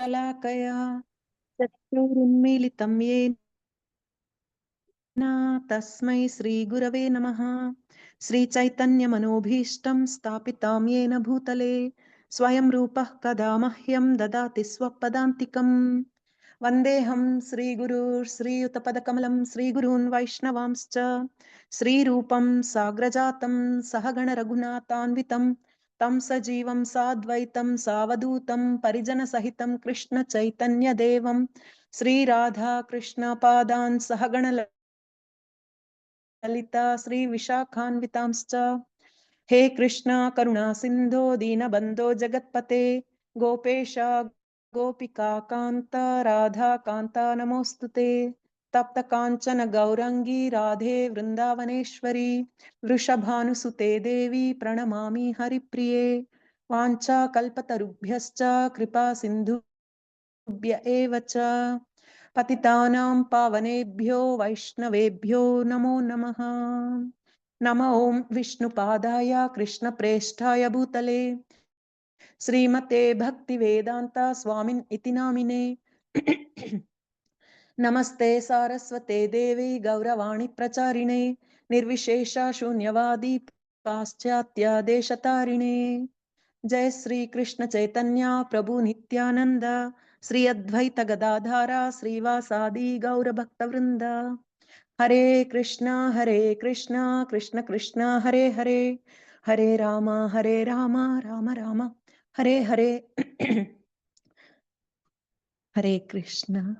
शलाकया चक्षुरुन्मीलितं येन तस्मै श्रीगुरवे नमः। श्रीचैतन्यमनोभीष्टं स्थापितां येन भूतले स्वयं रूपः कदा मह्यं ददाति स्वपदान्तिकम्। वन्देऽहं श्रीगुरुश्रीयुतपदकमलं श्रीगुरून् वैष्णवांश्च श्रीरूपं साग्रजातं सहगणरघुनाथान्वितं तं सजीवं साद्वैतं सावधूतं परिजनसहितं कृष्णचैतन्यदेवं श्रीराधाकृष्णपादान् सहगण ललिता श्रीविशाखान्वितांश्च। हे कृष्णा करुणा सिन्धो दीनबन्धो जगत्पते गोपेश गोपिका कान्त राधा कान्ता नमोऽस्तुते। तप्त काञ्चन गौरङ्गी राधे वृन्दावनेश्वरी वृषभानुसुते देवी प्रणमामि हरिप्रिये। वाञ्छाकल्पतरुभ्यश्च कृपा सिन्धुभ्य एव च पतितानां पावनेभ्यो वैष्णवेभ्यो नमो नमः। नमो ॐ विष्णुपादाय कृष्णप्रेष्ठाय भूतले श्रीमते भक्तिवेदान्ता स्वामिन् इति नामिने। नमस्ते सारस्वते देवी गौरवाणी प्रचारिणे निर्विशेष शून्यवादी पाश्चात्य देशतारिणे। जय श्री कृष्ण चैतन्य प्रभु नित्यानंद श्री अद्वैत गदाधारा श्रीवासादि गौर भक्तवृंद। हरे कृष्णा कृष्ण कृष्ण हरे हरे हरे राम राम राम हरे हरे। हरे Krishna.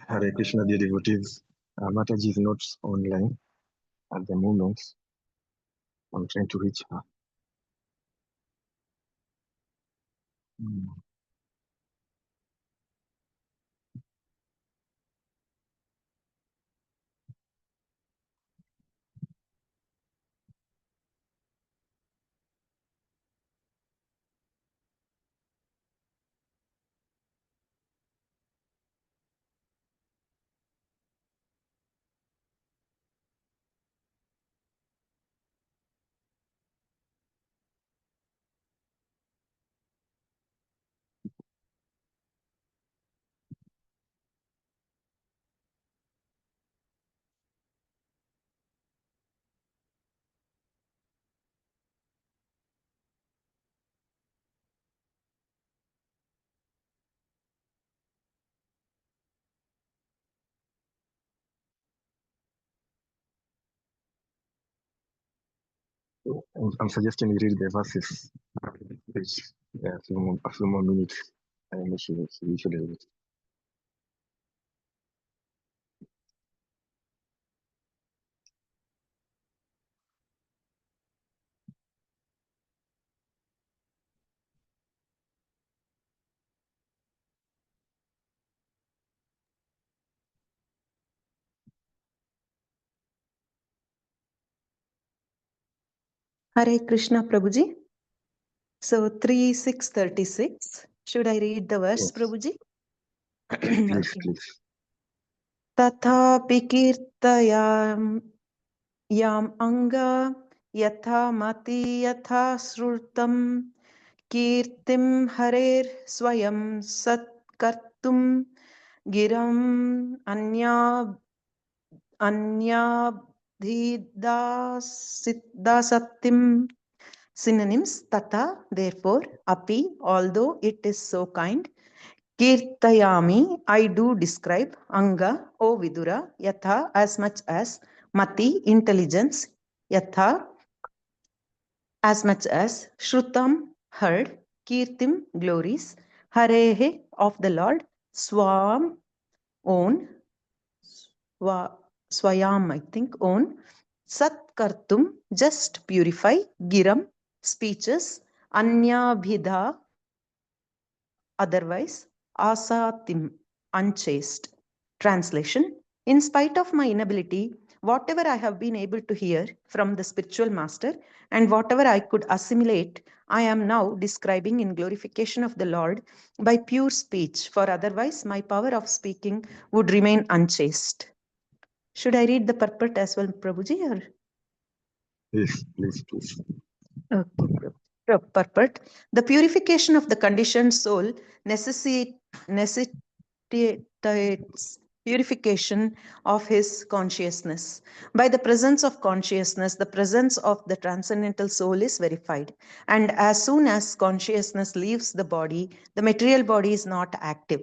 Hare Krishna, dear devotees. Mataji is not online at the moment. I'm trying to reach her. I'm suggesting we read the verses. Yeah, a few more minutes. And we should read it. Hare Krishna Prabhuji. So 3:6:36. Should I read the verse, Yes. Prabhuji? Please, Okay. please. तथापि कीर्तयाम anga यथा मति यथा श्रुतं कीर्तिं हरेर स्वयं सत्कर्तुं गिरं अन्याभिदासत्तिं. Synonyms: tata, therefore; api, although it is so kind; kirtayami, I do describe; anga, O Vidura; yatha, as much as; mati, intelligence; yatha, as much as Shrutam heard, Kirtim glories, Harehe of the Lord, Swam own, Swayam I think own, Sat Kartum just purify, Giram speeches, Anyabhidha otherwise, Asatim unchaste. Translation: in spite of my inability, whatever I have been able to hear from the spiritual master and whatever I could assimilate, I am now describing in glorification of the Lord by pure speech, for otherwise my power of speaking would remain unchaste. Should I read the purport as well, Prabhuji? Or? Please. Okay, purport. The purification of the conditioned soul necessitates purification of his consciousness. By the presence of consciousness, the presence of the transcendental soul is verified. And as soon as consciousness leaves the body, the material body is not active.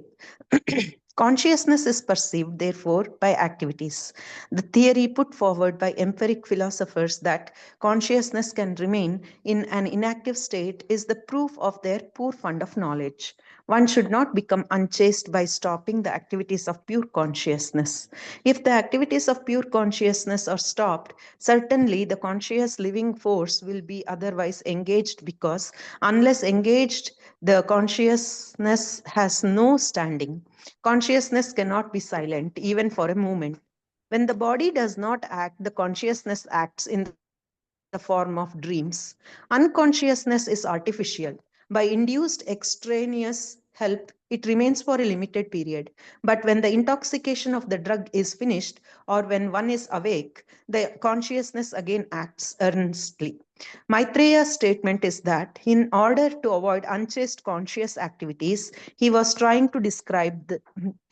Consciousness is perceived, therefore, by activities. The theory put forward by empiric philosophers that consciousness can remain in an inactive state is the proof of their poor fund of knowledge. One should not become unchaste by stopping the activities of pure consciousness. If the activities of pure consciousness are stopped, certainly the conscious living force will be otherwise engaged, because unless engaged, the consciousness has no standing. Consciousness cannot be silent, even for a moment. When the body does not act, the consciousness acts in the form of dreams. Unconsciousness is artificial. By induced extraneous help, it remains for a limited period. But when the intoxication of the drug is finished, or when one is awake, the consciousness again acts earnestly. Maitreya's statement is that in order to avoid unchaste conscious activities, he was trying to describe the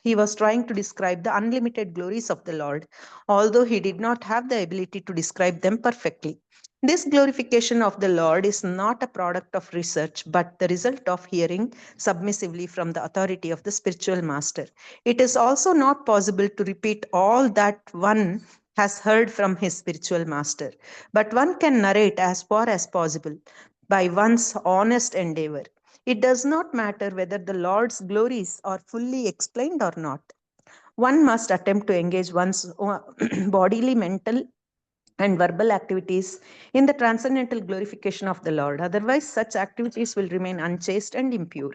unlimited glories of the Lord, although he did not have the ability to describe them perfectly. This glorification of the Lord is not a product of research, but the result of hearing submissively from the authority of the spiritual master. It is also not possible to repeat all that one has heard from his spiritual master, but one can narrate as far as possible by one's honest endeavor. It does not matter whether the Lord's glories are fully explained or not. One must attempt to engage one's bodily, mental, and verbal activities in the transcendental glorification of the Lord. Otherwise, such activities will remain unchaste and impure.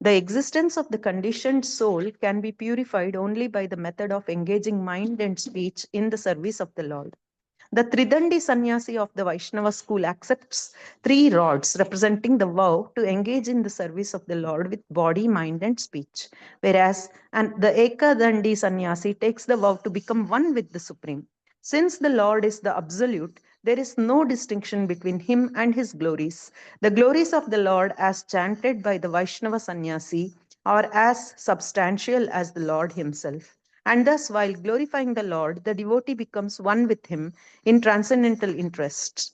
The existence of the conditioned soul can be purified only by the method of engaging mind and speech in the service of the Lord. The Tridandi sannyasi of the Vaishnava school accepts three rods representing the vow to engage in the service of the Lord with body, mind, and speech. Whereas the Ekadandi sannyasi takes the vow to become one with the Supreme. Since the Lord is the Absolute, there is no distinction between him and his glories. The glories of the Lord, as chanted by the Vaishnava sannyasi, are as substantial as the Lord himself. And thus, while glorifying the Lord, the devotee becomes one with him in transcendental interests,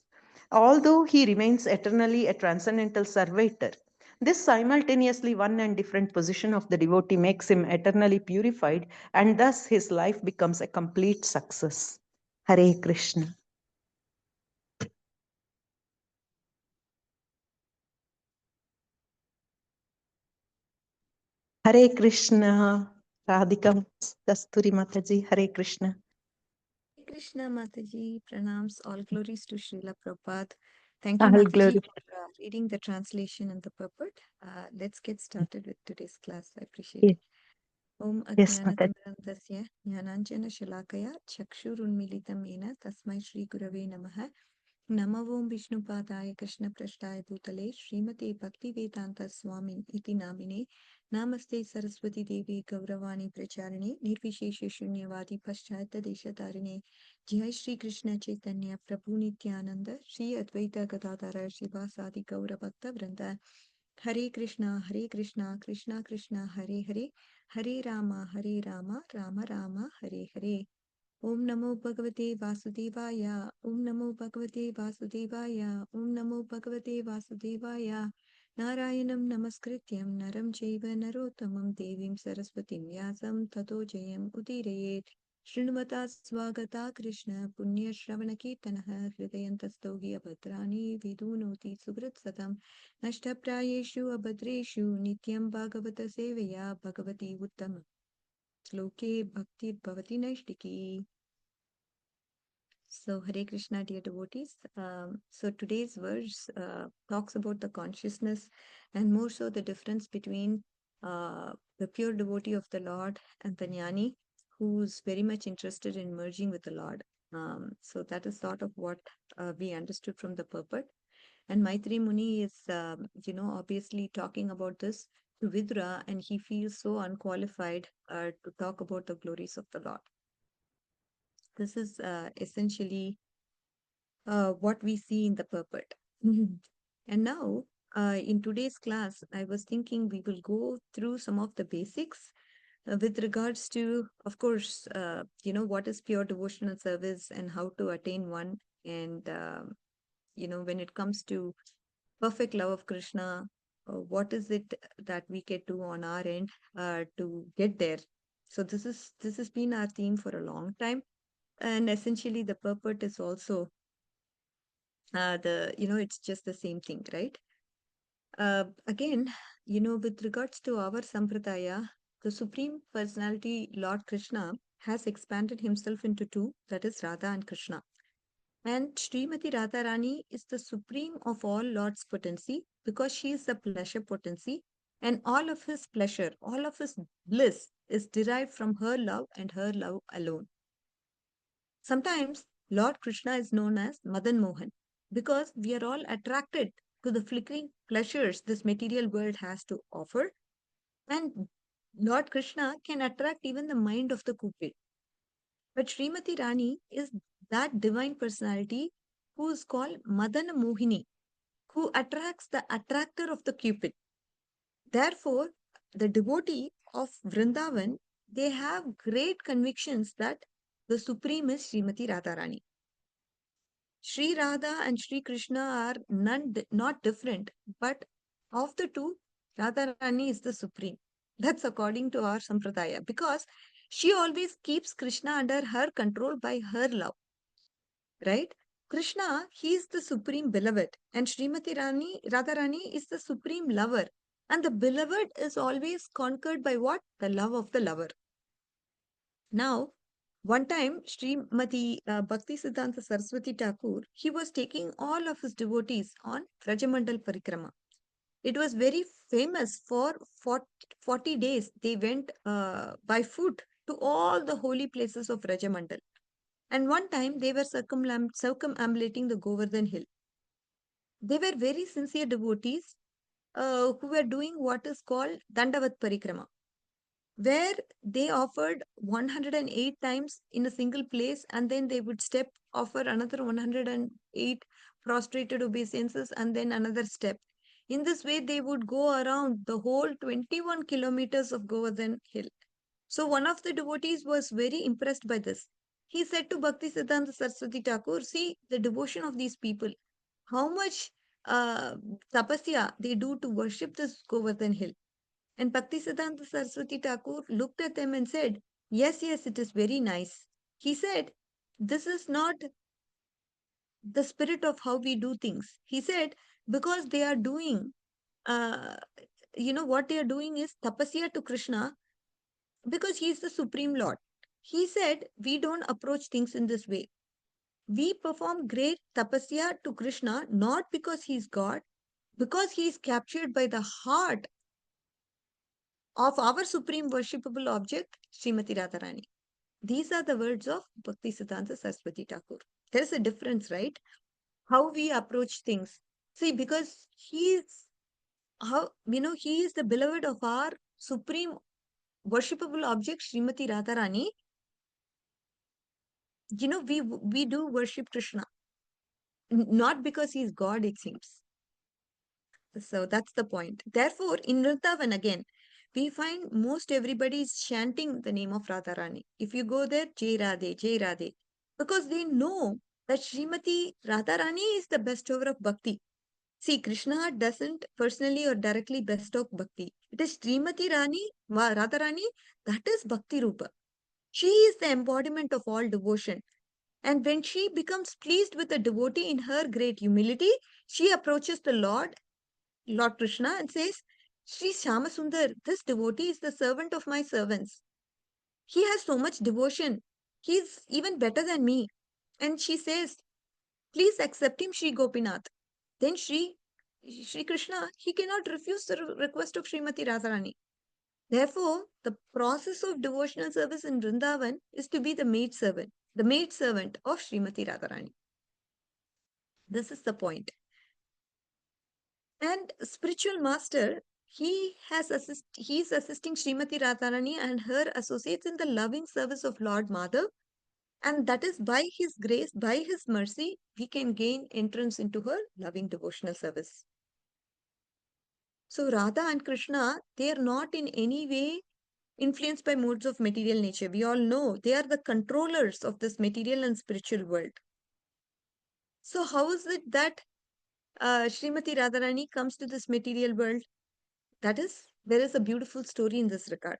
although he remains eternally a transcendental servitor. This simultaneously one and different position of the devotee makes him eternally purified, and thus his life becomes a complete success. Hare Krishna. Hare Krishna. Radhika, Kasturi Mataji, Hare Krishna. Hare Krishna Mataji, pranams, all glories to Srila Prabhupada. Thank you, All Mataji, glory. for reading the translation and the purport. Let's get started with today's class. I appreciate Yes, it. Om yes, Mataji. Ajnanatimrantasya Jnananjana Shalakaya Chakshurunmilitam Yena Tasmai Shri Gurave Namaha Namo Om Vishnupadaya Krishna Prashtaya Bhutale Srimate Bhaktivedanta Swamin Iti Namine Namaste Saraswati Devi Gauravani Pracharine Nirvishesha Shunyavadi Paschayata Deshatarine Jai Shri Krishna Chaitanya Prabhu Nityananda Shri Advaita Gadadhara Shivasadi Gauravakta Vrinda Hare Krishna Krishna Krishna Hare Hare Hare Rama Rama Rama Hare Hare Om Namo Bhagavate Vasudevaya Om Namo Bhagavate Vasudevaya Om Namo Bhagavate Vasudevaya Narayanam Namaskrityam Naram Chaiva Narottamam Devim Saraswatim Vyasam Tato Jayam Udirayet Srinumata Swagata Krishna Punya Shravana Kirtanaha Hridayantastauhi Abhadrani Vidunoti Sugrat Satam Nashtaprayeshu Abhadreshu Nityam Bhagavata Sevaya Bhagavati Uttama Sloke Bhakti Bhavati Naishtiki. So, Hare Krishna, dear devotees. So, today's verse talks about the consciousness and more so the difference between the pure devotee of the Lord and the jnani who's very much interested in merging with the Lord. So, that is sort of what we understood from the purport. And Maitri Muni is, obviously talking about this to Vidura, and he feels so unqualified to talk about the glories of the Lord. This is essentially what we see in the purport. And now, in today's class, I was thinking we will go through some of the basics with regards to, of course, what is pure devotional service and how to attain one. And, when it comes to perfect love of Krishna, what is it that we can do on our end to get there? So this has been our theme for a long time. And essentially, the purport is also it's just the same thing, right? Again, with regards to our sampradaya, the Supreme Personality, Lord Krishna, has expanded himself into two, that is Radha and Krishna. And Srimati Radharani is the supreme of all Lord's potency because she is the pleasure potency, and all of his pleasure, all of his bliss is derived from her love and her love alone. Sometimes Lord Krishna is known as Madan Mohan because we are all attracted to the flickering pleasures this material world has to offer. And Lord Krishna can attract even the mind of the Cupid. But Srimati Rani is that divine personality who is called Madana Mohini, who attracts the attractor of the Cupid. Therefore, the devotee of Vrindavan, they have great convictions that the Supreme is Srimati Radharani. Sri Radha and Sri Krishna are not different, but of the two, Radharani is the supreme. That's according to our sampradaya because she always keeps Krishna under her control by her love, right? Krishna, he is the supreme beloved, and Srimati Radharani is the supreme lover. And the beloved is always conquered by what? The love of the lover. Now, one time, Srimati Bhakti Siddhanta Saraswati Thakur, he was taking all of his devotees on Rajamandal Parikrama. It was very famous for 40 days. They went by foot to all the holy places of Rajamandal. And one time, they were circumambulating the Govardhan hill. They were very sincere devotees who were doing what is called Dandavat Parikrama, where they offered 108 times in a single place and then they would step, offer another 108 prostrated obeisances and then another step. In this way, they would go around the whole 21 kilometers of Govardhan hill. So one of the devotees was very impressed by this. He said to Bhakti Siddhanta Saraswati Thakur, see the devotion of these people, how much tapasya they do to worship this Govardhan hill. And Bhaktisiddhanta Saraswati Thakur looked at them and said, yes, yes, it is very nice. He said, this is not the spirit of how we do things. He said, because they are doing, uh, what they are doing is tapasya to Krishna because he is the Supreme Lord. He said, we don't approach things in this way. We perform great tapasya to Krishna not because he is God, because he is captured by the heart of our supreme worshipable object, Srimati Radharani. These are the words of Bhakti Siddhanta Saraswati Thakur. There's a difference, right? How we approach things. See, because he is the beloved of our supreme worshipable object, Srimati Radharani. We do worship Krishna, not because he is God, it seems. So that's the point. Therefore, in Vrindavan again, we find most everybody is chanting the name of Radharani. If you go there, Jai Radhe, Jai Radhe, because they know that Srimati Radharani is the bestower of bhakti. See, Krishna doesn't personally or directly bestow bhakti. It is Srimati Radharani, that is Bhakti Rupa. She is the embodiment of all devotion. And when she becomes pleased with the devotee in her great humility, she approaches the Lord Krishna, and says, Sri Shyamasundar, this devotee is the servant of my servants. He has so much devotion. He is even better than me. And she says, please accept him, Sri Gopinath. Then Sri Krishna, he cannot refuse the request of Srimati Radharani. Therefore, the process of devotional service in Vrindavan is to be the maid servant of Srimati Radharani. This is the point. And spiritual master, he is assisting Srimati Radharani and her associates in the loving service of Lord Madhav. And that is by his grace, by his mercy, we can gain entrance into her loving devotional service. So Radha and Krishna, they are not in any way influenced by modes of material nature. We all know they are the controllers of this material and spiritual world. So how is it that Srimati Radharani comes to this material world? That is, there is a beautiful story in this regard.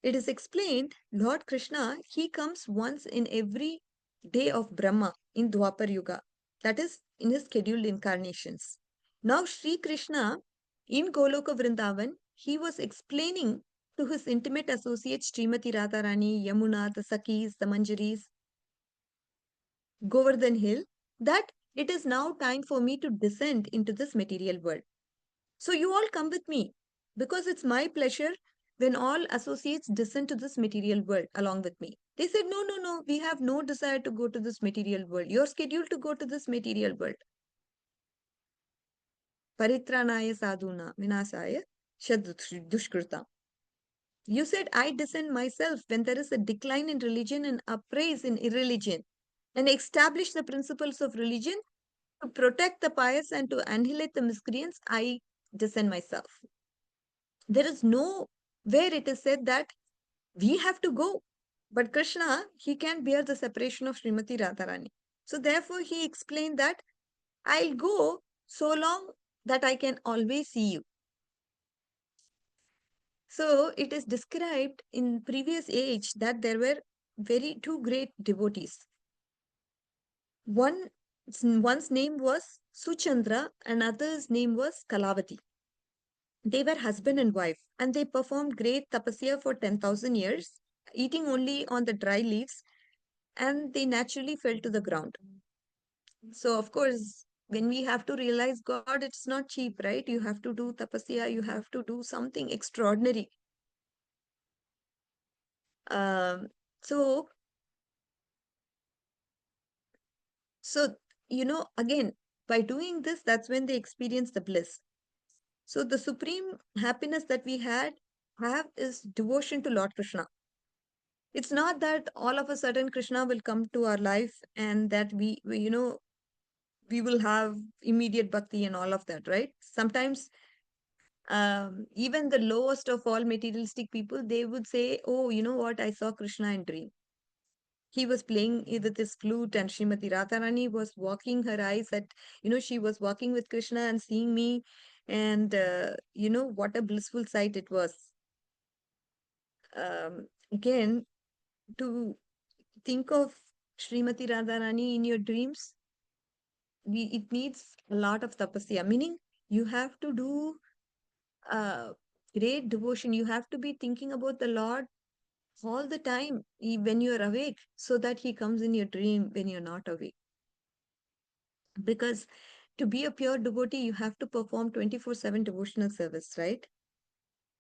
It is explained, Lord Krishna, he comes once in every day of Brahma in Dwapar Yuga. That is, in his scheduled incarnations. Now, Sri Krishna, in Goloka Vrindavan, he was explaining to his intimate associates, Srimati Radharani, Yamuna, the Sakis, the Manjaris, Govardhan Hill, that it is now time for me to descend into this material world. So you all come with me, because it's my pleasure when all associates descend to this material world along with me. They said, no, no, no, we have no desire to go to this material world. You're scheduled to go to this material world. Paritranaya sadhuna vinasaya dushkrita. You said, I descend myself when there is a decline in religion and uprise in irreligion, and establish the principles of religion to protect the pious and to annihilate the miscreants. I descend myself. There is no where it is said that we have to go. But Krishna, he can bear the separation of Srimati Radharani. So therefore, he explained that I'll go so long that I can always see you. So it is described in previous age that there were two great devotees. One's name was Suchandra and other's name was Kalavati. They were husband and wife, and they performed great tapasya for 10,000 years, eating only on the dry leaves, and they naturally fell to the ground. So, of course, when we have to realize God, it's not cheap, right? You have to do tapasya, you have to do something extraordinary. Um, so, so, again, by doing this, that's when they experience the bliss. So, the supreme happiness that we have is devotion to Lord Krishna. It's not that all of a sudden Krishna will come to our life and that we will have immediate bhakti and all of that, right? Sometimes even the lowest of all materialistic people, they would say, oh, you know what, I saw Krishna in dream. He was playing with his flute, and Srimati Radharani was walking her eyes at, she was walking with Krishna and seeing me, and what a blissful sight it was. Again, to think of Srimati Radharani in your dreams, it needs a lot of tapasya, meaning you have to do great devotion. You have to be thinking about the Lord all the time when you're awake, so that he comes in your dream when you're not awake. Because to be a pure devotee, you have to perform 24/7 devotional service, right?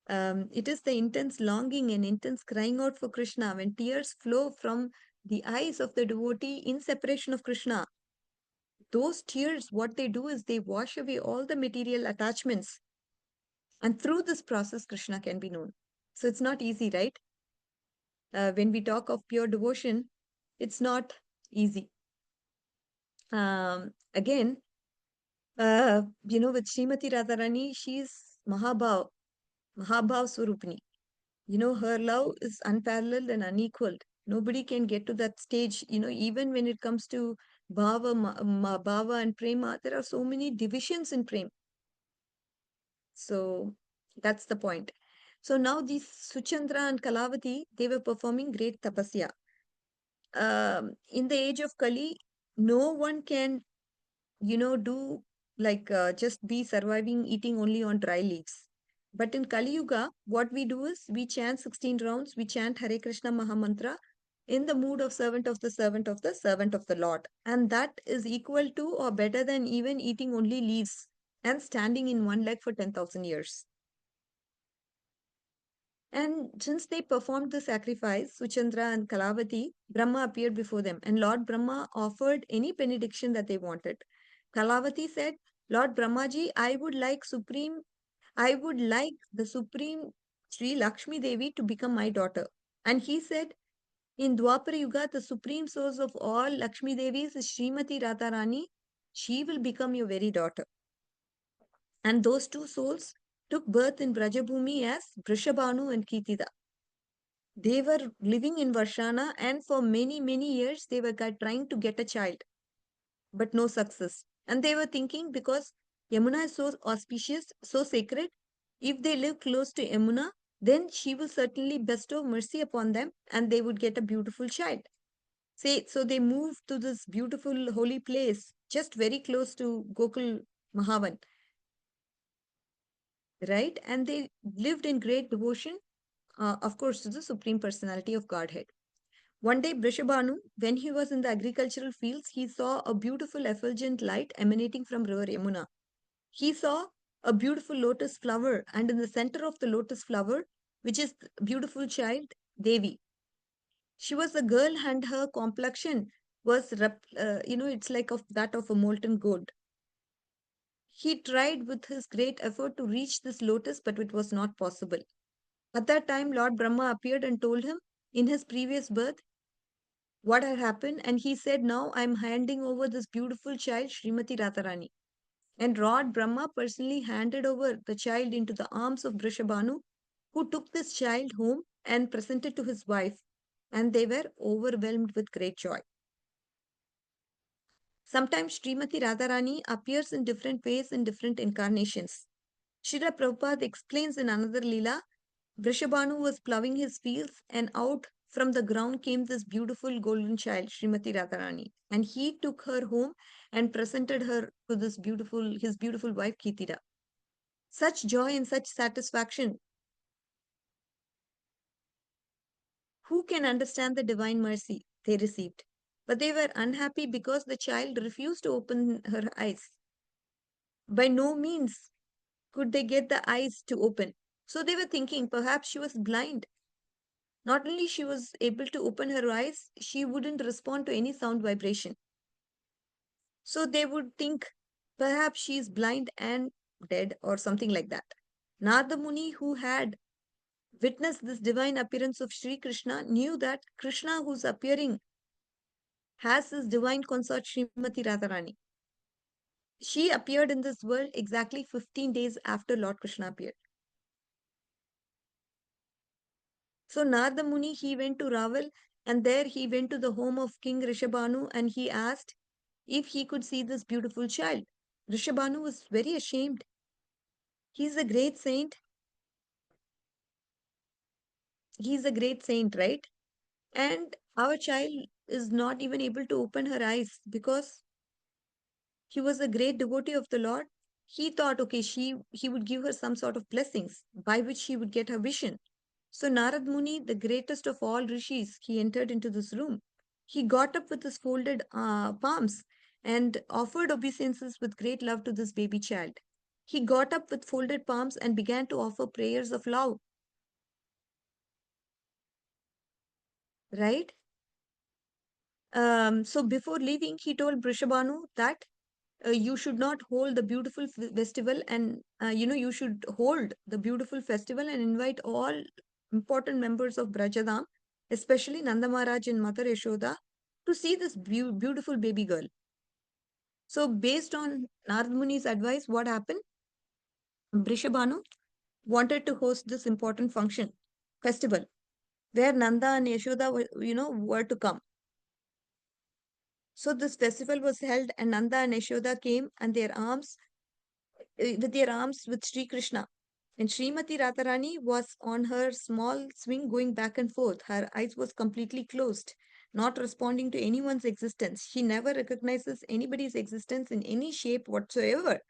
It is the intense longing and intense crying out for Krishna when tears flow from the eyes of the devotee in separation of Krishna. Those tears, what they do is they wash away all the material attachments. And through this process, Krishna can be known. So it's not easy, right? When we talk of pure devotion, it's not easy. Again, with Srimati Radharani, she's Mahabhav Swarupini. Her love is unparalleled and unequaled. Nobody can get to that stage. Even when it comes to Bhava and Prema, there are so many divisions in Prema. So that's the point. So now these Suchandra and Kalavati, they were performing great tapasya. In the age of Kali, no one can, do like just be surviving eating only on dry leaves. But in Kali Yuga, what we do is we chant 16 rounds, we chant Hare Krishna Mahamantra in the mood of servant of the servant of the servant of the Lord. And that is equal to or better than even eating only leaves and standing in one leg for 10,000 years. And since they performed the sacrifice, Suchandra and Kalavati, Brahma appeared before them, and Lord Brahma offered any benediction that they wanted. Kalavati said, Lord Brahmaji, I would like the Supreme Sri Lakshmi Devi to become my daughter. And he said, in Dwapara Yuga, the supreme source of all Lakshmi Devis is Srimati Radharani. She will become your very daughter. And those two souls took birth in Brajabhumi as Vrishabhanu and Kitida. They were living in Varshana, and for many, many years they were trying to get a child, but no success. And they were thinking, because Yamuna is so auspicious, so sacred, if they live close to Yamuna, then she will certainly bestow mercy upon them and they would get a beautiful child. So they moved to this beautiful holy place, just very close to Gokul Mahavan, right? And they lived in great devotion, of course, to the Supreme Personality of Godhead. One day, Brishabhanu, when he was in the agricultural fields, he saw a beautiful effulgent light emanating from river Yamuna. He saw a beautiful lotus flower, and in the center of the lotus flower, which is the beautiful child, Devi. She was a girl, and her complexion was, it's like of that of a molten gold. He tried with his great effort to reach this lotus, but it was not possible. At that time, Lord Brahma appeared and told him in his previous birth what had happened, and he said, now I'm handing over this beautiful child, Srimati Radharani. And Lord Brahma personally handed over the child into the arms of Vrishabhanu, who took this child home and presented to his wife, and they were overwhelmed with great joy. Sometimes Srimati Radharani appears in different ways in different incarnations. Srila Prabhupada explains in another Leela, Vrishabhanu was ploughing his fields, and out from the ground came this beautiful golden child, Srimati Radharani. And he took her home and presented her to his beautiful wife, Kitira. Such joy and such satisfaction. Who can understand the divine mercy they received? But they were unhappy because the child refused to open her eyes. By no means could they get the eyes to open. So they were thinking perhaps she was blind. Not only she was able to open her eyes, she wouldn't respond to any sound vibration. So they would think perhaps she is blind and dead or something like that. Narada Muni, who had witnessed this divine appearance of Sri Krishna, knew that Krishna, who's appearing, has his divine consort Srimati Radharani. She appeared in this world exactly 15 days after Lord Krishna appeared. So Narada Muni, he went to Raval, and there he went to the home of King Rishabhanu, and he asked if he could see this beautiful child. Rishabhanu was very ashamed. He's a great saint. He's a great saint, right? And our child is not even able to open her eyes because he was a great devotee of the Lord. He thought, okay, he would give her some sort of blessings by which she would get her vision. So Narad Muni, the greatest of all rishis, he entered into this room. He got up with his folded palms and offered obeisances with great love to this baby child. He got up with folded palms and began to offer prayers of love. Right? So before leaving, he told Brishabhanu that you should not hold the beautiful festival, and you should hold the beautiful festival and invite all important members of Brajadam, especially Nanda Maharaj and Mother Yashoda, to see this beautiful baby girl. So based on Narad Muni's advice, what happened? Brishabhanu wanted to host this important festival, where Nanda and Yashoda were to come. So this festival was held, and Nanda and Yashoda came and with their arms with Sri Krishna. And Srimati Radharani was on her small swing going back and forth. Her eyes was completely closed, not responding to anyone's existence. She never recognizes anybody's existence in any shape whatsoever.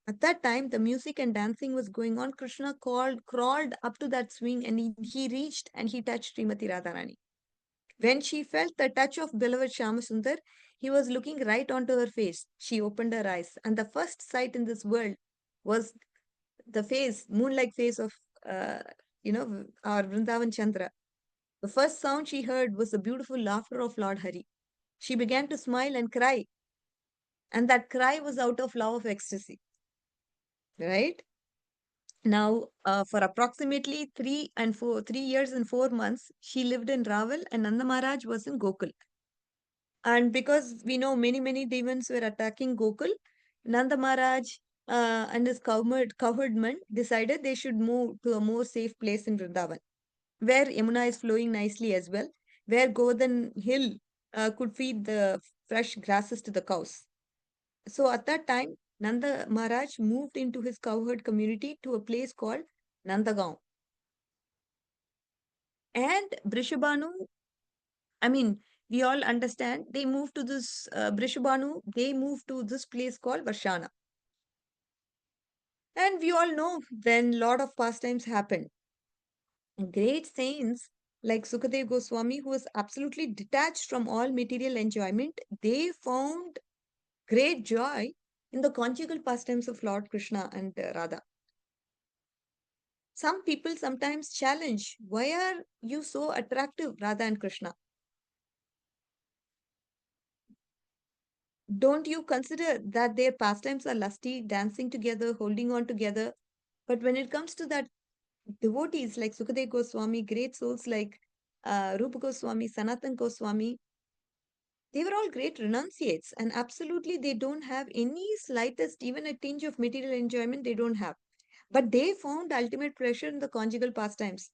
At that time, the music and dancing was going on. Krishna crawled up to that swing and he reached and he touched Srimati Radharani. When she felt the touch of beloved Shyamasundar, he was looking right onto her face. She opened her eyes, and the first sight in this world was the face, moon-like face of, uh, our Vrindavan Chandra. The first sound she heard was the beautiful laughter of Lord Hari. She began to smile and cry, and that cry was out of love of ecstasy, right? Now, for approximately 3 years and 4 months, she lived in Raval, and Nanda Maharaj was in Gokul. And because we know many demons were attacking Gokul, Nanda Maharaj and his cowherd men decided they should move to a more safe place in Vrindavan, where Yamuna is flowing nicely as well, where Govardhan Hill could feed the fresh grasses to the cows. So at that time, Nanda Maharaj moved into his cowherd community to a place called Nandagaon. And Brishabhanu, I mean, we all understand they moved to this Brishabhanu, they moved to this place called Varshana. And we all know when lot of pastimes happened. Great saints like Sukadev Goswami, who was absolutely detached from all material enjoyment, they found great joy in the conjugal pastimes of Lord Krishna and Radha. Some people sometimes challenge, why are you so attractive, Radha and Krishna? Don't you consider that their pastimes are lusty, dancing together, holding on together? But when it comes to that devotees like Sukadev Goswami, great souls like Rupa Goswami, Sanatan Goswami, they were all great renunciates, and absolutely they don't have any slightest, even a tinge of material enjoyment, they don't have. But they found ultimate pleasure in the conjugal pastimes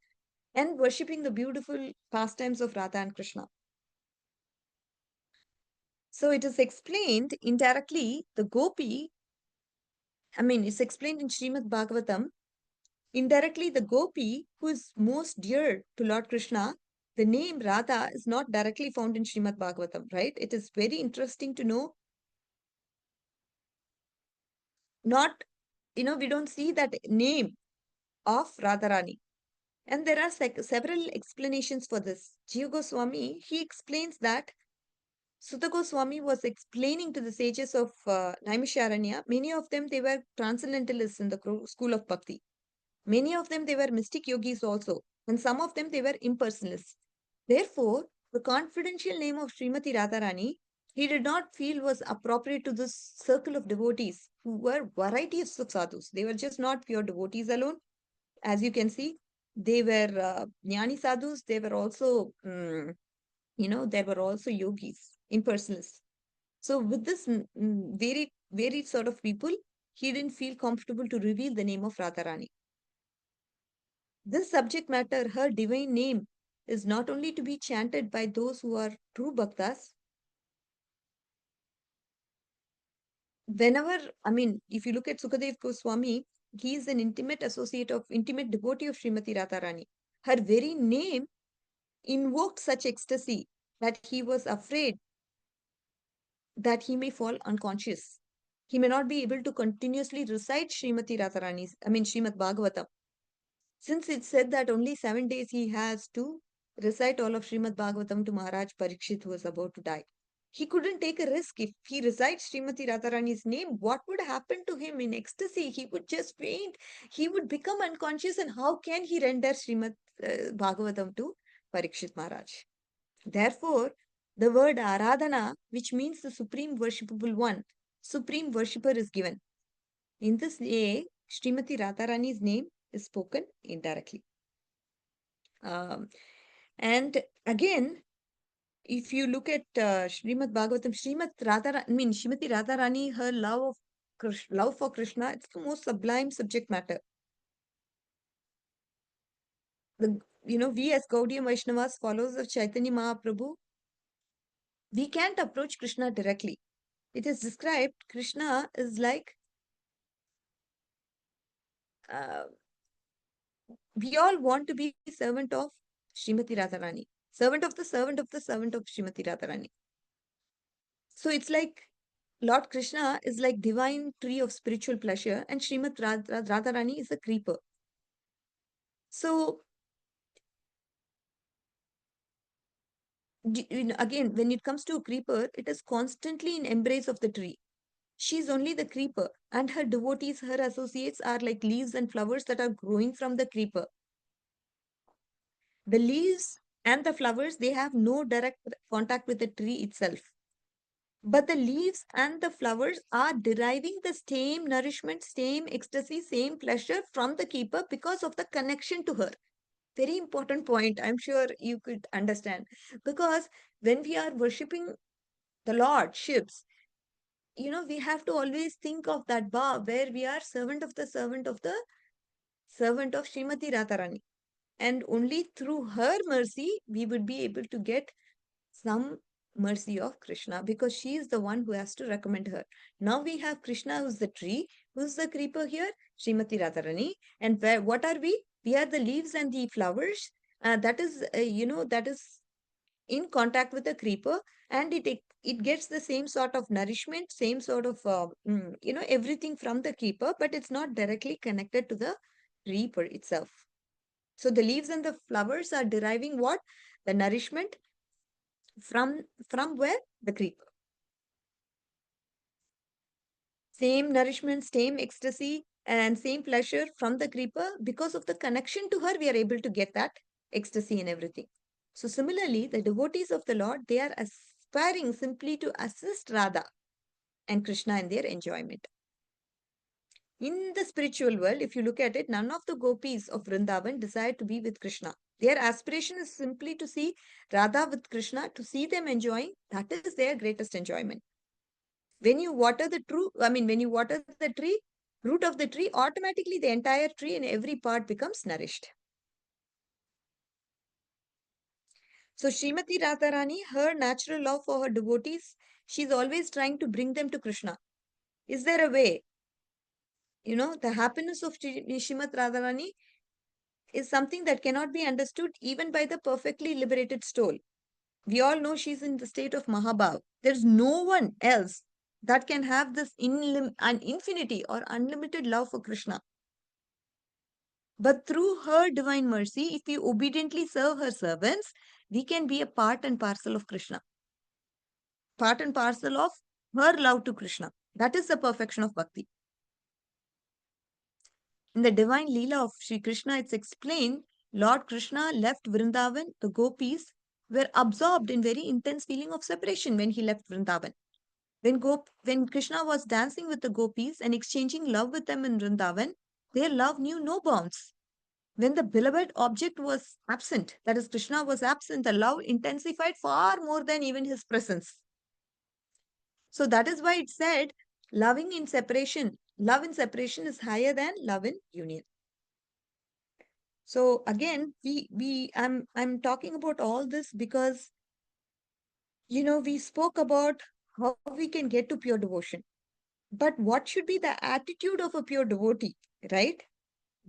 and worshipping the beautiful pastimes of Radha and Krishna. So it is explained indirectly, the Gopi, it's explained in Srimad Bhagavatam. Indirectly, the Gopi, who is most dear to Lord Krishna, the name Radha is not directly found in Srimad Bhagavatam, right? It is very interesting to know. Not, we don't see that name of Radharani. And there are several explanations for this. Jiva Goswami, he explains that Sutta Goswami was explaining to the sages of Naimisharanya. Many of them, they were transcendentalists in the school of Bhakti. Many of them, they were mystic yogis also. And some of them, they were impersonalists. Therefore, the confidential name of Srimati Radharani, he did not feel was appropriate to this circle of devotees who were varieties of sadhus. They were just not pure devotees alone. As you can see, they were jnani sadhus. They were also, there were also yogis, impersonalists. So with this very, very sort of people, he didn't feel comfortable to reveal the name of Radharani. This subject matter, her divine name, is not only to be chanted by those who are true bhaktas. Whenever, if you look at Sukadev Goswami, he is an intimate devotee of Srimati Radharani. Her very name invoked such ecstasy that he was afraid that he may fall unconscious. He may not be able to continuously recite Srimad Bhagavatam. Since it said that only 7 days he has to recite all of Srimad Bhagavatam to Maharaj Parikshit, who was about to die. He couldn't take a risk. If he recites Srimati Radharani's name, what would happen to him in ecstasy? He would just faint. He would become unconscious. And how can he render Srimad Bhagavatam to Parikshit Maharaj? Therefore, the word Aradhana, which means the supreme worshipable one, supreme worshipper is given. In this way, Srimati Radharani's name is spoken indirectly. And again, if you look at Srimad Bhagavatam, Srimati Radharani, her love for Krishna, it's the most sublime subject matter. We as Gaudiya Vaishnavas, followers of Chaitanya Mahaprabhu, we can't approach Krishna directly. It is described, Krishna is like we all want to be servant of Srimati Radharani, servant of the servant of the servant of Srimati Radharani. So it's like Lord Krishna is like divine tree of spiritual pleasure, and Srimati Radharani is a creeper. So again, when it comes to a creeper, it is constantly in embrace of the tree. She's only the creeper, and her devotees, her associates, are like leaves and flowers that are growing from the creeper. The leaves and the flowers, they have no direct contact with the tree itself. But the leaves and the flowers are deriving the same nourishment, same ecstasy, same pleasure from the keeper because of the connection to her. Very important point. I'm sure you could understand. Because when we are worshipping the Lord, ships, we have to always think of that bhav where we are servant of the servant of the servant of Srimati Radharani. And only through her mercy, we would be able to get some mercy of Krishna, because she is the one who has to recommend her. Now we have Krishna, who's the tree, who's the creeper here, Srimati Radharani. And what are we? We are the leaves and the flowers. That is in contact with the creeper, and it gets the same sort of nourishment, same sort of everything from the creeper, but it's not directly connected to the creeper itself. So the leaves and the flowers are deriving what? The nourishment from where? The creeper. Same nourishment, same ecstasy, and same pleasure from the creeper. Because of the connection to her, we are able to get that ecstasy and everything. So similarly, the devotees of the Lord, they are aspiring simply to assist Radha and Krishna in their enjoyment. In the spiritual world, if you look at it, none of the gopis of Vrindavan desire to be with Krishna. Their aspiration is simply to see Radha with Krishna, to see them enjoying. That is their greatest enjoyment. When you water when you water the tree, root of the tree, automatically the entire tree and every part becomes nourished. So Srimati Radharani, her natural love for her devotees, she's always trying to bring them to Krishna. Is there a way? The happiness of Srimati Radharani is something that cannot be understood even by the perfectly liberated soul. We all know she's in the state of Mahabhav. There's no one else that can have this an infinity or unlimited love for Krishna. But through her divine mercy, if we obediently serve her servants, we can be a part and parcel of Krishna, part and parcel of her love to Krishna. That is the perfection of bhakti. In the divine Leela of Sri Krishna, it's explained Lord Krishna left Vrindavan, the gopis were absorbed in very intense feeling of separation when he left Vrindavan. When Krishna was dancing with the gopis and exchanging love with them in Vrindavan, their love knew no bounds. When the beloved object was absent, that is, Krishna was absent, the love intensified far more than even his presence. So that is why it said, love in separation is higher than love in union. So again, I'm talking about all this because we spoke about how we can get to pure devotion. But what should be the attitude of a pure devotee, right?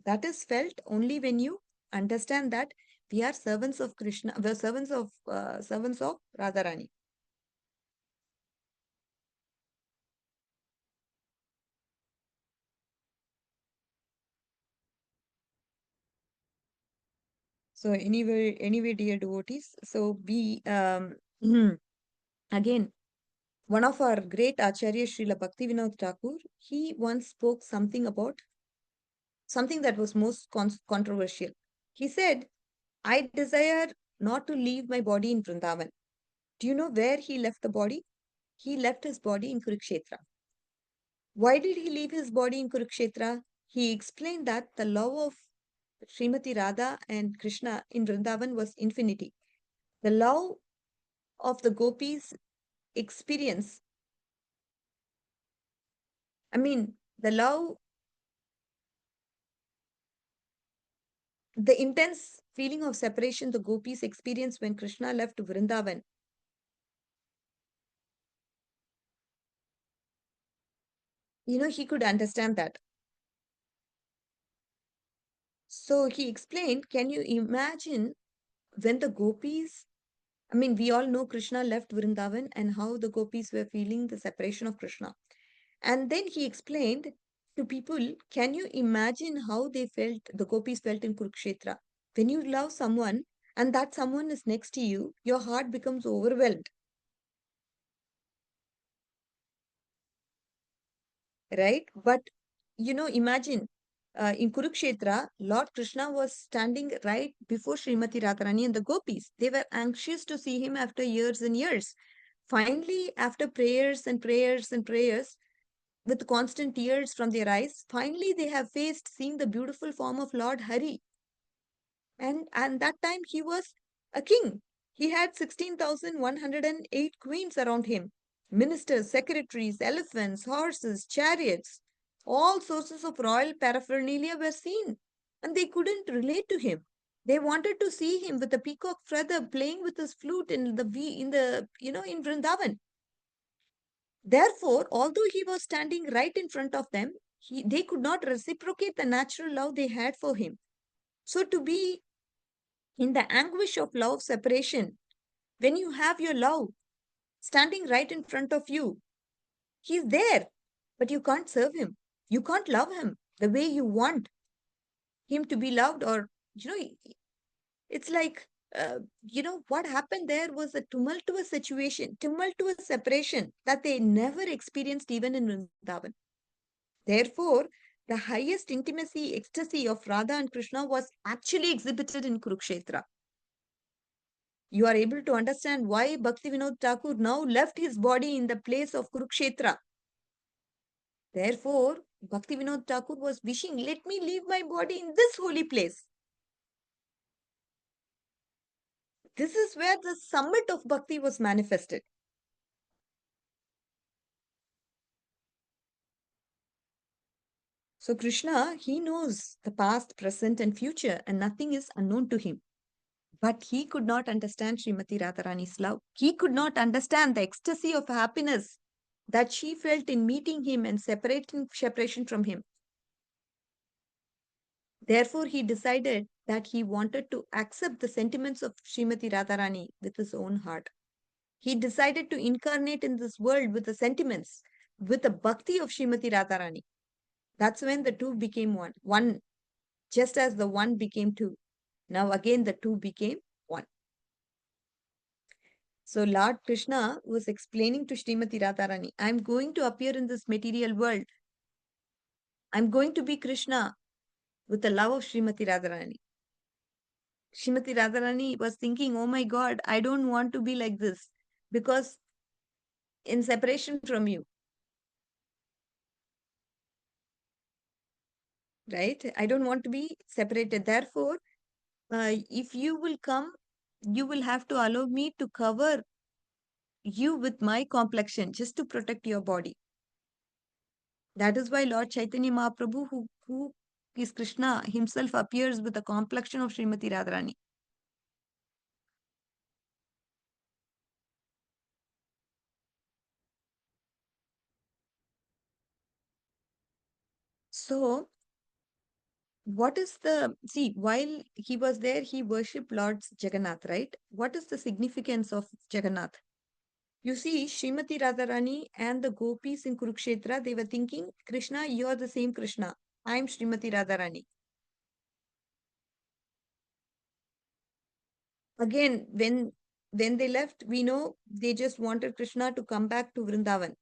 That is felt only when you understand that we are servants of Krishna, we are servants of Radharani. So anyway, dear devotees, so we again, one of our great Acharya Srila Bhaktivinoda Thakur, he once spoke something about something that was most controversial. He said, I desire not to leave my body in Vrindavan. Do you know where he left the body? He left his body in Kurukshetra. Why did he leave his body in Kurukshetra? He explained that the love of Srimati Radha and Krishna in Vrindavan was infinity. The love of the gopis experience, the love, the intense feeling of separation the gopis experienced when Krishna left Vrindavan. He could understand that. So he explained, can you imagine when the gopis, I mean, we all know Krishna left Vrindavan and how the gopis were feeling the separation of Krishna. And then he explained to people, can you imagine how they felt, the gopis felt in Kurukshetra? When you love someone and that someone is next to you, your heart becomes overwhelmed, right? But imagine in Kurukshetra, Lord Krishna was standing right before Srimati Radharani and the gopis. They were anxious to see him after years and years. Finally, after prayers and prayers and prayers, with constant tears from their eyes, finally they have faced seeing the beautiful form of Lord Hari. And that time he was a king. He had 16,108 queens around him, ministers, secretaries, elephants, horses, chariots. All sources of royal paraphernalia were seen, and they couldn't relate to him. They wanted to see him with a peacock feather playing with his flute in Vrindavan. Therefore, although he was standing right in front of them, they could not reciprocate the natural love they had for him. So, to be in the anguish of love separation, when you have your love standing right in front of you, he's there, but you can't serve him. You can't love him the way you want him to be loved, or, you know, it's like, what happened there was a tumultuous situation, tumultuous separation that they never experienced even in Vrindavan. Therefore, the highest intimacy, ecstasy of Radha and Krishna was actually exhibited in Kurukshetra. You are able to understand why Bhakti Vinod Thakur now left his body in the place of Kurukshetra. Therefore, Bhakti Vinod Thakur was wishing, let me leave my body in this holy place. This is where the summit of Bhakti was manifested. So Krishna, he knows the past, present and future, and nothing is unknown to him. But he could not understand Srimati Radharani's love. He could not understand the ecstasy of happiness that she felt in meeting him and separation from him. Therefore, he decided that he wanted to accept the sentiments of Srimati Radharani with his own heart. He decided to incarnate in this world with the sentiments, with the bhakti of Srimati Radharani. That's when the two became one. One, just as the one became two. Now again the two became one. So Lord Krishna was explaining to Srimati Radharani, I'm going to appear in this material world. I'm going to be Krishna with the love of Srimati Radharani. Srimati Radharani was thinking, oh my God, I don't want to be like this because in separation from you, right? I don't want to be separated. Therefore, if you will come, you will have to allow me to cover you with my complexion just to protect your body. That is why Lord Chaitanya Mahaprabhu, who is Krishna, himself appears with the complexion of Srimati Radharani. So, what is while he was there, he worshipped Lord Jagannath, right? What is the significance of Jagannath? You see, Srimati Radharani and the gopis in Kurukshetra, they were thinking, Krishna, you are the same Krishna. I am Srimati Radharani. Again, when they left, we know they just wanted Krishna to come back to Vrindavan.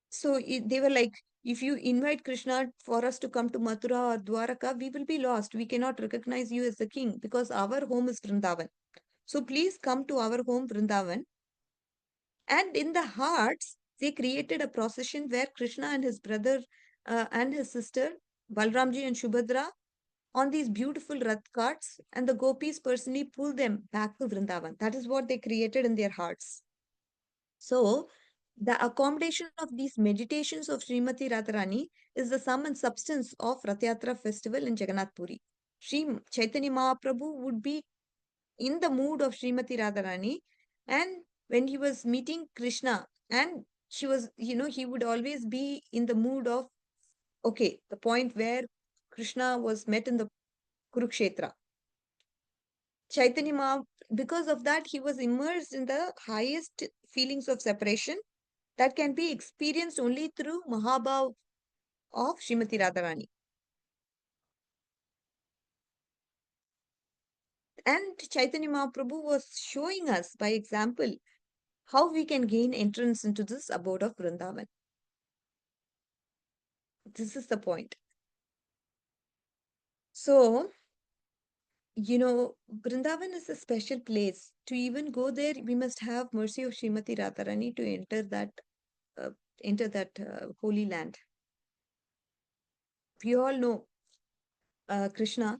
So they were like, if you invite Krishna for us to come to Mathura or Dwaraka, we will be lost. We cannot recognize you as the king because our home is Vrindavan. So please come to our home, Vrindavan. And in the hearts, they created a procession where Krishna and his brother and his sister, Balramji and Shubhadra, on these beautiful Rath carts, and the gopis personally pull them back to Vrindavan. That is what they created in their hearts. So, the accommodation of these meditations of Srimati Radharani is the sum and substance of Rath Yatra festival in Jagannath Puri. Sri Chaitanya Mahaprabhu would be in the mood of Srimati Radharani, and when he was meeting Krishna, and He was, he would always be in the mood of, okay, the point where Krishna was met in the Kurukshetra. Chaitanya Maha, because of that, he was immersed in the highest feelings of separation that can be experienced only through Mahabhav of Srimati Radharani. And Chaitanya Mahaprabhu was showing us by example how we can gain entrance into this abode of Vrindavan. This is the point. So, Vrindavan is a special place. To even go there, we must have mercy of Srimati Radharani to enter that holy land. We all know Krishna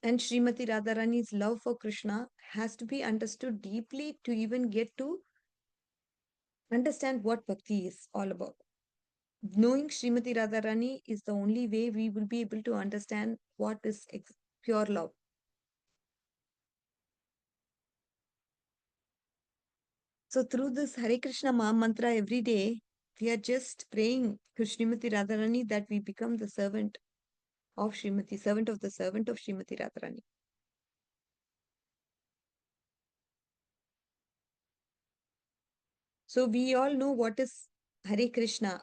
and Srimati Radharani's love for Krishna has to be understood deeply to even get to understand what bhakti is all about. Knowing Srimati Radharani is the only way we will be able to understand what is pure love. So through this Hare Krishna Maha Mantra every day, we are just praying to Srimati Radharani that we become the servant of servant of the servant of Srimati Radharani. So we all know what is Hare Krishna,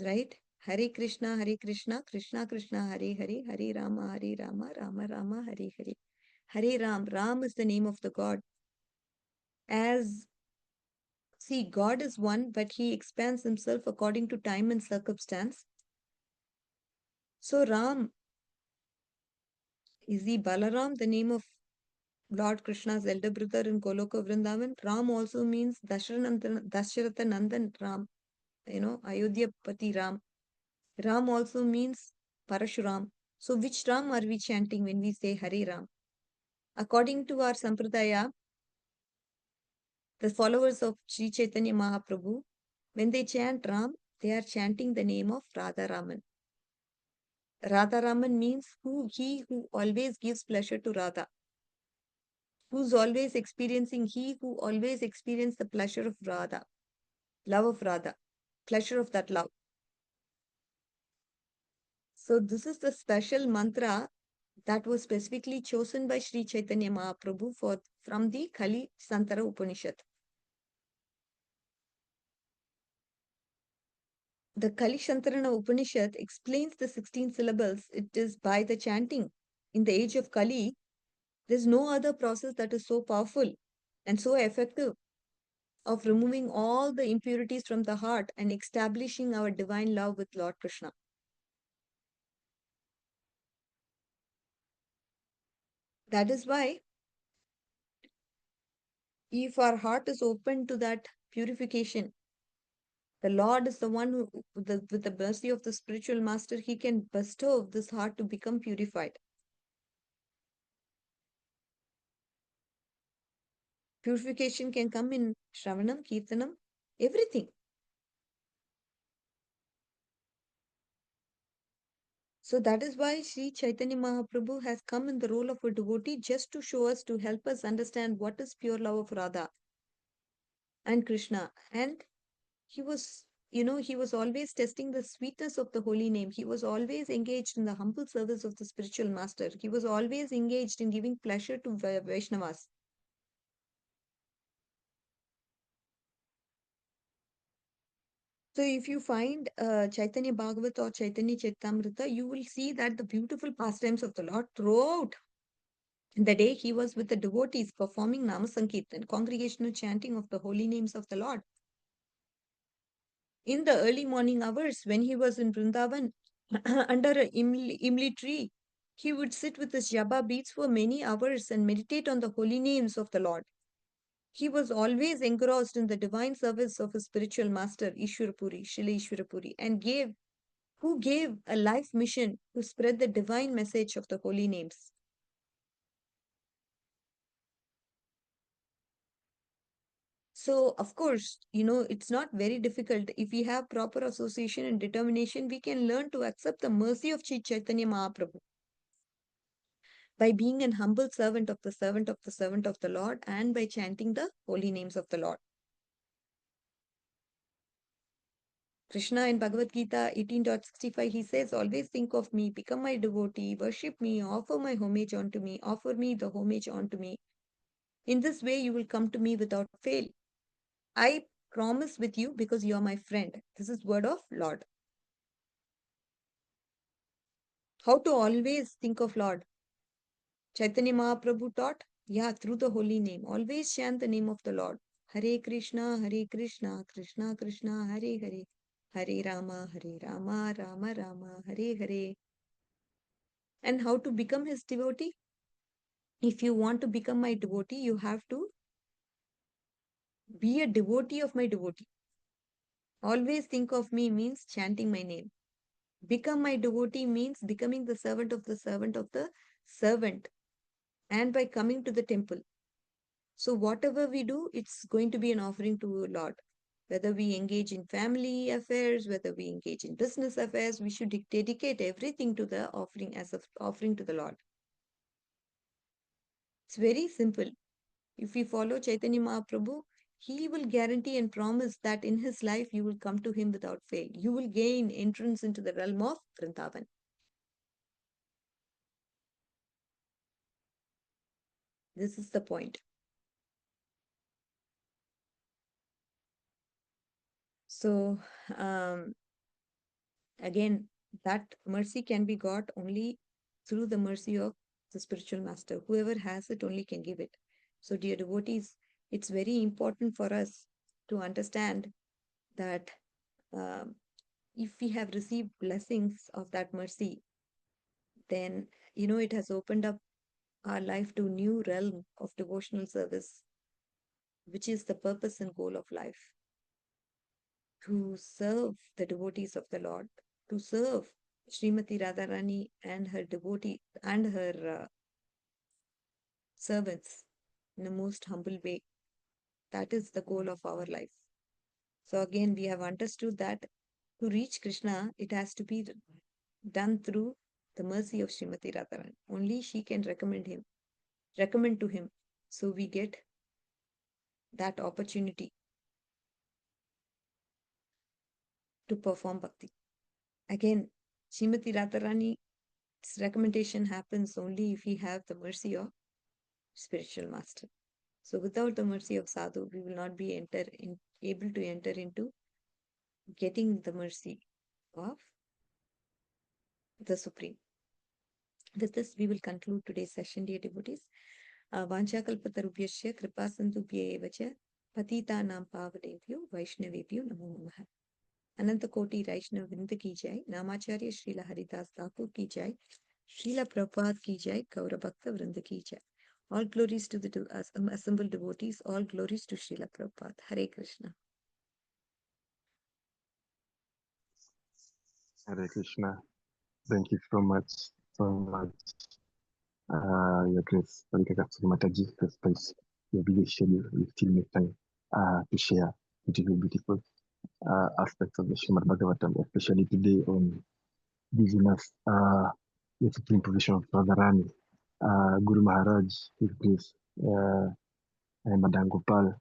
right? Hare Krishna, Krishna Krishna, Hare Hare, Hare Rama, Rama Rama, Hare Hare. Hare Ram is the name of the God. See, God is one, but he expands himself according to time and circumstance. So Ram, is the Balaram, the name of Lord Krishna's elder brother in Goloka Vrindavan? Ram also means Dasharatha Nandan Ram, Ayodhya Pati Ram. Ram also means Parashuram. So which Ram are we chanting when we say Hare Ram? According to our Sampradaya, the followers of Sri Chaitanya Mahaprabhu, when they chant Ram, they are chanting the name of Radharaman. Radharaman means he who always gives pleasure to Radha, who always experienced the pleasure of Radha, love of Radha, pleasure of that love. So this is the special mantra that was specifically chosen by Sri Chaitanya Mahaprabhu from the Kali Santara Upanishad. The Kali Santarana Upanishad explains the 16 syllables. It is by the chanting. In the age of Kali, there is no other process that is so powerful and so effective of removing all the impurities from the heart and establishing our divine love with Lord Krishna. That is why, if our heart is open to that purification, the Lord is the one who, with the mercy of the spiritual master, he can bestow this heart to become purified. Purification can come in Shravanam, Kirtanam, everything. So that is why Sri Chaitanya Mahaprabhu has come in the role of a devotee just to show us, to help us understand what is pure love of Radha and Krishna. And he was, he was always testing the sweetness of the holy name. He was always engaged in the humble service of the spiritual master. He was always engaged in giving pleasure to Vaishnavas. So if you find Chaitanya Bhagavat or Chaitanya Charitamrita, you will see that the beautiful pastimes of the Lord throughout the day he was with the devotees performing Namasankirtan, congregational chanting of the holy names of the Lord. In the early morning hours, when he was in Vrindavan, under a imli tree, he would sit with his japa beads for many hours and meditate on the holy names of the Lord. He was always engrossed in the divine service of his spiritual master, Ishwarapuri, Srila Ishwarapuri, and who gave a life mission to spread the divine message of the holy names. So, of course, it's not very difficult. If we have proper association and determination, we can learn to accept the mercy of Sri Chaitanya Mahaprabhu by being an humble servant of the servant of the servant of the Lord and by chanting the holy names of the Lord. Krishna in Bhagavad Gita 18.65, he says, always think of me, become my devotee, worship me, offer my homage unto me, offer me the homage unto me. In this way, you will come to me without fail. I promise with you because you are my friend. This is word of Lord. How to always think of Lord? Chaitanya Mahaprabhu taught, yeah, through the holy name. Always chant the name of the Lord. Hare Krishna, Krishna Krishna, Hare Hare. Hare Rama, Rama Rama, Hare Hare. And how to become his devotee? If you want to become my devotee, you have to be a devotee of my devotee. Always think of me means chanting my name. Become my devotee means becoming the servant of the servant of the servant. And by coming to the temple. So whatever we do, it's going to be an offering to Lord. Whether we engage in family affairs, whether we engage in business affairs, we should dedicate everything to the offering as an offering to the Lord. It's very simple. If we follow Chaitanya Mahaprabhu, he will guarantee and promise that in his life you will come to him without fail. You will gain entrance into the realm of Vrindavan. This is the point. So, again, that mercy can be got only through the mercy of the spiritual master. Whoever has it only can give it. So, dear devotees, it's very important for us to understand that um, if we have received blessings of that mercy, then it has opened up our life to new realm of devotional service, which is the purpose and goal of life, to serve the devotees of the Lord, to serve Srimati Radharani and her devotee and her servants in a most humble way. That is the goal of our life. So again, we have understood that to reach Krishna, it has to be done through the mercy of Srimati Radharani. Only she can recommend to him. So we get that opportunity to perform bhakti. Again, Srimati Radharani's recommendation happens only if we have the mercy of spiritual master. So without the mercy of sadhu, we will not be able to enter into getting the mercy of the Supreme. With this, we will conclude today's session, dear devotees. Vanchakalpatarubhyasya kripa sandubhya evacha patitanam pavanebhyo vaishnavebhyo namo namaha. अनंत कोटि वैष्णव वृंद की जय, नामाचार्य श्रीला हरिदास ठाकुर की जय, श्रीला प्रभुपाद की जय, गौर भक्त वृंद की जय. All glories to the assembled devotees, all glories to Srila Prabhupada. Hare Krishna. Hare Krishna. Thank you so much, Your Grace, Radhika Kasturi Mataji, despite your busy schedule, you still make time to share beautiful aspects of the Srimad Bhagavatam, especially today on giving us the supreme position of Radharani. Guru Maharaj, His Grace, and Madam Gopal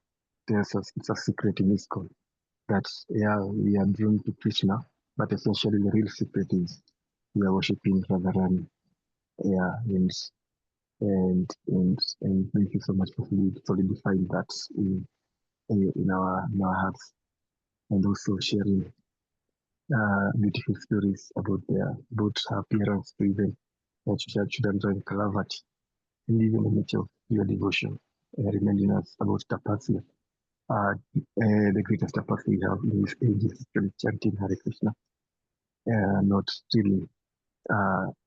tells us it's a secret in ISKCON that, yeah, we are drawn to Krishna, but essentially the real secret is we are worshipping Radharani. Yeah, and thank you so much for solidifying that in our hearts, and also sharing beautiful stories about her appearance to even children join Kalavati, and even the nature of your devotion, reminding us about tapasya. The greatest tapasya we have in this age is really chanting Hare Krishna, not really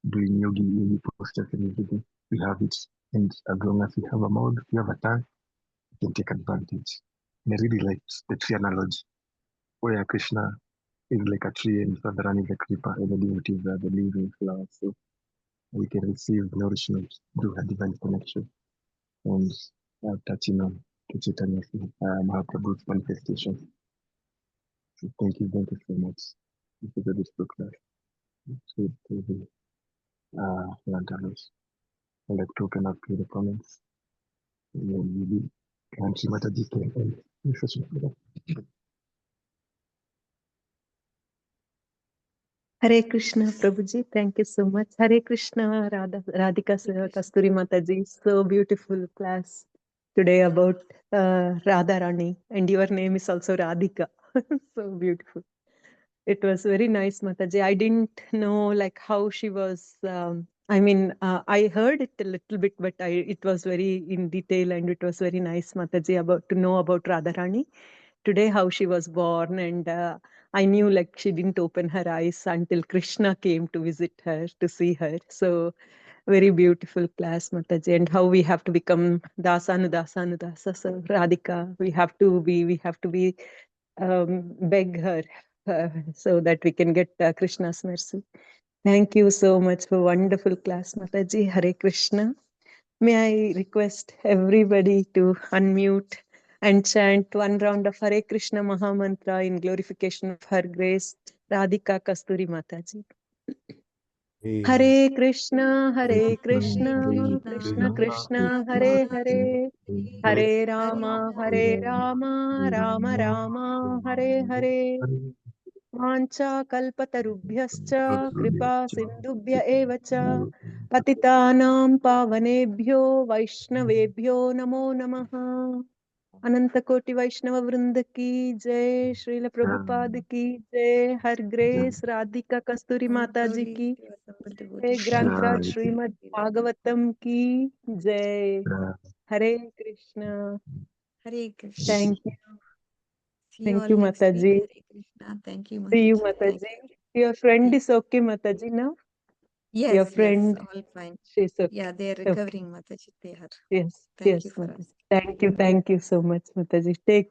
doing yogi postures and everything. We have it, and as long as we have a mouth, we have a tongue, we can take advantage. And I really like the tree analogy, where Krishna is like a tree and Radharani is a creeper, and the devotees are the living flowers. So we can receive nourishment through a divine connection and touching on the Chaitanya Mahaprabhu's manifestation. So thank you so much. This is a beautiful class. So, Lantalos, I'd like to open up to the comments. And Mataji can end the session. Hare Krishna, Prabhuji. Thank you so much. Hare Krishna, Radhika, Hare Krishna. Kasturi Mataji. So beautiful class today about Radha Rani, and your name is also Radhika. So beautiful. It was very nice, Mataji. I didn't know like how she was. I heard it a little bit, but it was very in detail, and it was very nice, Mataji, about to know about Radharani today, how she was born, and I knew like she didn't open her eyes until Krishna came to visit her to see her. So very beautiful class, Mataji, and how we have to become dasa. So Radhika, we have to be beg her so that we can get Krishna's mercy. Thank you so much for wonderful class, Mataji. Hare Krishna. May I request everybody to unmute and chant one round of Hare Krishna Maha Mantra in glorification of Her Grace, Radhika Kasturi Mataji. Hare Krishna, Hare Krishna Krishna, Krishna, Krishna Hare Hare, Hare Rama, Rama Rama, Hare Hare. वाञ्छा कल्पतरुभ्यश्च कृपा सिन्धुभ्य एव च पतितानां पावनेभ्यो वैष्णवेभ्यो नमो नमः। अनंत कोटि वैष्णव वृंद की जय, श्रील प्रभुपाद की जय, हर ग्रेस राधिका कस्तूरी All माता जी glories की to assembled जय, devotees of ग्रंथराज Lord Shrimad Srila Bhagavatam की जय। Hare Krishna. Hare Krishna. Thank See you all you next Mata week. Ji. Hare Krishna. Thank you, See you Mataji. Mata Thank ji. you. Your friend See- is okay, माता जी now? Your Yes, friend, all fine. she's okay. Yeah, they are Okay. recovering, Mataji. They are. Yes, Thank you yes, for Mataji. asking. Thank you so much, Mataji. Take